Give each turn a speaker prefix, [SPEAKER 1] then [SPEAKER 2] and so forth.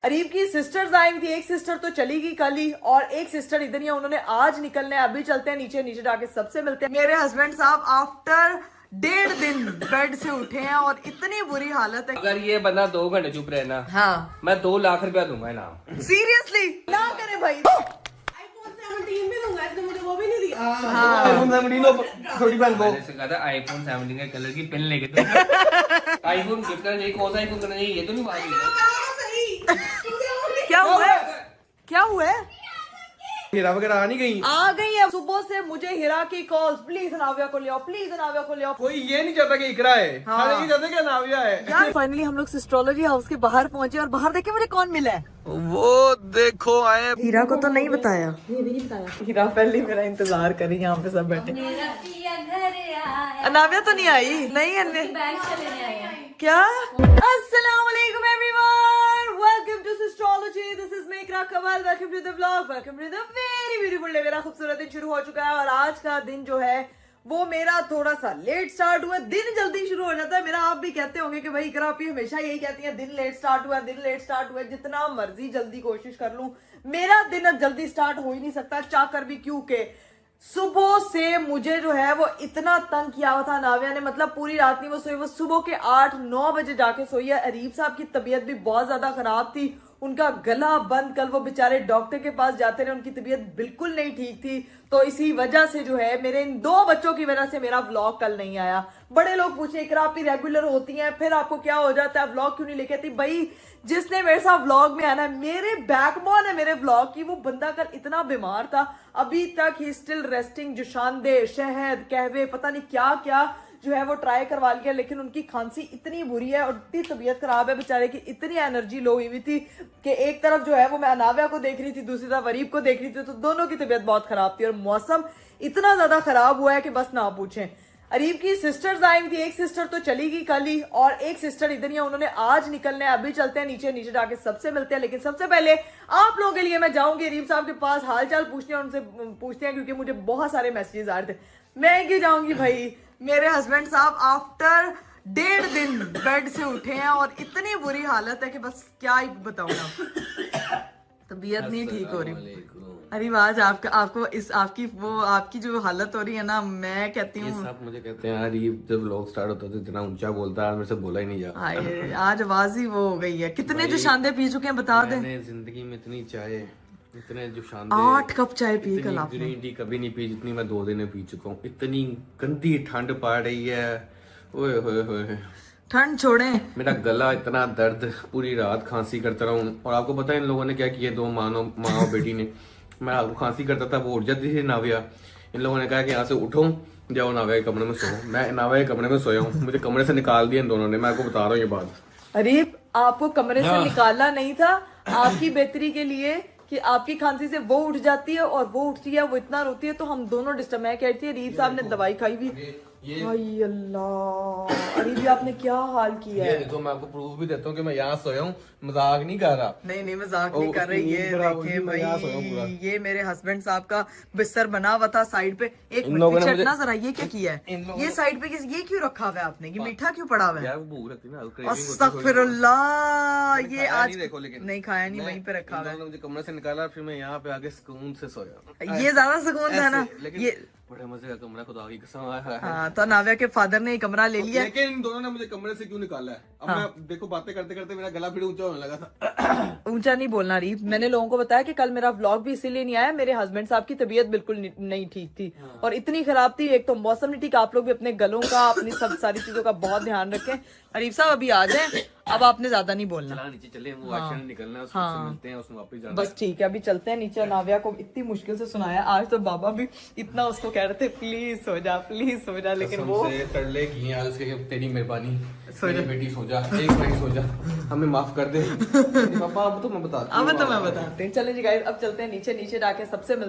[SPEAKER 1] अरीब की sisters I थी, एक सिस्टर तो चली गई कल ही और एक सिस्टर इधर ही है, उन्होंने आज निकलना है। अभी चलते हैं नीचे, नीचे जाके सबसे मिलते हैं। मेरे हस्बैंड साहब आफ्टर 1.5 दिन बेड से उठे हैं और इतनी बुरी हालत है।
[SPEAKER 2] अगर ये बंदा 2 घंटे चुप रहे ना,
[SPEAKER 1] हाँ
[SPEAKER 2] मैं 2 लाख रुपया दूंगा इनाम।
[SPEAKER 1] सीरियसली ना करे भाई।
[SPEAKER 3] iPhone 17 भी दूंगा, इसने मुझे वो भी नहीं दिया।
[SPEAKER 2] iPhone 17 लो थोड़ी बहन को। मैंने कहा था iPhone 17 के कलर की पेन लेके दो। iPhone गिफ्ट करना चाहिए, कौन सा iPhone करना चाहिए ये तो नहीं बात है।
[SPEAKER 1] क्या हुआ है? क्या हुआ है?
[SPEAKER 4] हीरा वगैरह आ नहीं गई।
[SPEAKER 1] आ गई है सुबह से मुझे हिरा की कॉल्स, प्लीज अनाविया को ले आओ, प्लीज अनाविया को ले आओ।
[SPEAKER 4] कोई ये नहीं चाहता कि इकरा है, सारे ये चाहते कि नाविया है।
[SPEAKER 1] यार फाइनली हम लोग एस्ट्रोलॉजी हाउस के बाहर पहुंचे और बाहर देखे मुझे कौन मिला है।
[SPEAKER 4] वो देखो आए।
[SPEAKER 1] हीरा को तो नहीं बताया।
[SPEAKER 3] ये भी नहीं बताया।
[SPEAKER 1] हीरा पहले मेरा इंतजार करी, यहाँ पे सब बैठे। अनाविया तो नहीं आई? नहीं अन्य क्या? अस्सलाम वालेकुम everyone, welcome to astrology. This is मेकरा Kamal, welcome to the vlog, welcome to the very beautiful day. मेरा खूबसूरत दिन शुरू हो चुका है और आज का दिन जो है वो मेरा थोड़ा सा लेट स्टार्ट हुआ। दिन जल्दी शुरू हो जाता है मेरा। आप भी कहते होंगे कि भाई इकरा आप हमेशा यही कहती है दिन लेट स्टार्ट हुआ, दिन लेट स्टार्ट हुआ। जितना मर्जी जल्दी कोशिश कर लूं, मेरा दिन अब जल्दी स्टार्ट हो ही नहीं सकता, चाह कर भी, क्योंकि सुबह से मुझे जो है वो इतना तंग किया हुआ था नाविया ने। मतलब पूरी रात नहीं वो सोई, वो सुबह के 8-9 बजे जाके सोई है। अरीब साहब की तबीयत भी बहुत ज्यादा खराब थी, उनका गला बंद। कल वो बेचारे डॉक्टर के पास जाते रहे, उनकी तबीयत बिल्कुल नहीं ठीक थी। तो इसी वजह से जो है मेरे इन 2 बच्चों की वजह से मेरा व्लॉग कल नहीं आया। बड़े लोग पूछे इकरा आप ही रेगुलर होती हैं, फिर आपको क्या हो जाता है, व्लॉग क्यों नहीं लेके आती? भाई जिसने मेरे साथ व्लॉग में आना है, मेरे बैकबोन है मेरे व्लॉग की। वो बंदा कल इतना बीमार था, अभी तक ही स्टिल रेस्टिंग। जुशांदे, शहद, कहवे, पता नहीं क्या क्या जो है वो ट्राई करवा लिया, लेकिन उनकी खांसी इतनी बुरी है और इतनी तबीयत खराब है बेचारे की, इतनी एनर्जी लो हुई थी कि एक तरफ जो है वो मैं अनाविया को देख रही थी, दूसरी तरफ अरीब को देख रही थी, तो दोनों की तबीयत बहुत खराब थी। और मौसम इतना ज्यादा खराब हुआ है कि बस ना पूछें। अरीब की सिस्टर्स आई थी, एक सिस्टर तो चली गई कल ही और एक सिस्टर इधर ही है, उन्होंने आज निकलना है। अभी चलते हैं नीचे, नीचे जाके सबसे मिलते हैं। लेकिन सबसे पहले आप लोगों के लिए मैं जाऊंगी अरीब साहब के पास, हाल चाल पूछते हैं, उनसे पूछते हैं, क्योंकि मुझे बहुत सारे मैसेजेस आ रहे थे। मैं क्यों जाऊंगी भाई? मेरे हस्बैंड साहब आफ्टर 1.5 दिन बेड से उठे हैं और इतनी बुरी हालत है कि बस क्या ही बताऊंगा। तबीयत नहीं ठीक हो रही। अरे आज आपको इस आपकी जो हालत हो रही है ना, मैं कहती हूँ
[SPEAKER 4] सब मुझे कहते हैं यार ये जब व्लॉग स्टार्ट होता है इतना ऊंचा बोलता है, मेरे से बोला ही नहीं जा।
[SPEAKER 1] आज आवाज ही वो हो गई है। कितने जो शांदे पी चुके हैं बता दें?
[SPEAKER 4] मैंने जिंदगी में इतनी चाय, इतने जो शानदार
[SPEAKER 1] 8 कप चाय पी कल आपने।
[SPEAKER 4] ग्रीन टी कभी नहीं पी जितनी मैं 2 दिन में पी चुका हूँ। इतनी गंदी ठंड पड़ रही है, ओए होए होए।
[SPEAKER 1] ठंड छोड़े,
[SPEAKER 4] मेरा गला इतना दर्द, पूरी रात खांसी करता रहा हूँ। और आपको पता है इन लोगों ने क्या किया, 2 माँ और बेटी ने। मैं आपको खांसी करता था, वो उठ जाती थी नाविया। इन लोगों ने कहा कि यहाँ से उठो, जाओ नाविया के कमरे में सो। मैं नाविया के कमरे में सोया हूँ, मुझे कमरे से निकाल दिया इन दोनों ने। मैं आपको बता रहा हूँ ये बात।
[SPEAKER 1] अरीब आपको कमरे से निकालना नहीं था, आपकी बेहतरी के लिए कि आपकी खांसी से वो उठ जाती है और वो उठती है, वो इतना रोती है तो हम दोनों डिस्टर्ब। मैं कहती है अरीब साहब ने दवाई खाई भी। हाय अल्लाह, अरीब आपने क्या हाल किया है?
[SPEAKER 4] ये देखो मैं आपको प्रूफ भी देता हूँ कि मैं यहाँ सोया हूँ, मजाक नहीं कर रहा।
[SPEAKER 1] नहीं मजाक नहीं कर रही। ये देखे भाई, ये मेरे हस्बैंड साहब का बिस्तर बना हुआ था साइड पे। एक मिनट चटना जरा, ये क्या किया है? ये साइड पे ये क्यों रखा हुआ है आपने? ये मीठा क्यों पड़ा हुआ है? अस्तगफिरुल्लाह, ये आज नहीं खाया, नहीं वहीं पे रखा हुआ है।
[SPEAKER 4] मुझे कमरे से निकाला, फिर मैं यहाँ पे आके सुकून से सोया।
[SPEAKER 1] ये ज्यादा सुकून था ना। ये
[SPEAKER 4] बड़े मजे का कमरा, खुदा की कसम।
[SPEAKER 1] हाँ, तो नाविया के फादर ने कमरा ले लिया।
[SPEAKER 4] लेकिन इन दोनों ने मुझे कमरे से क्यों निकाला है? अब मैं देखो बातें करते करते मेरा गला फिर ऊंचा होने लगा था।
[SPEAKER 1] ऊंचा नहीं बोलना रीफ। मैंने लोगों को बताया कि कल मेरा व्लॉग भी इसीलिए नहीं आया, मेरे हस्बैंड साहब की तबीयत बिल्कुल नहीं ठीक थी और इतनी खराब थी। एक तो मौसम नहीं ठीक, आप लोग भी अपने गलों का, अपनी सब सारी चीजों का बहुत ध्यान रखें। अरीब साहब अभी आ जाए, अब आपने ज्यादा नहीं बोलना।
[SPEAKER 4] नीचे चले, वो आशा निकलना है, उससे मिलते हैं, उसमें वापस जाना।
[SPEAKER 1] बस ठीक है, अभी चलते हैं नीचे। नाविया को इतनी मुश्किल से सुनाया आज, तो बाबा भी इतना उसको कह रहे थे प्लीज सो जा, प्लीज सो जा, लेकिन वो
[SPEAKER 4] तरले किए आज के, तेरी मेहरबानी, मेरी बेटी सो जा, एक बार सो जा, हमें माफ कर दे पापा। अब तो मैं बताती हूँ।
[SPEAKER 1] बताते हैं। चले जी गाइस, अब चलते हैं नीचे, नीचे जाके सबसे मिलते हैं।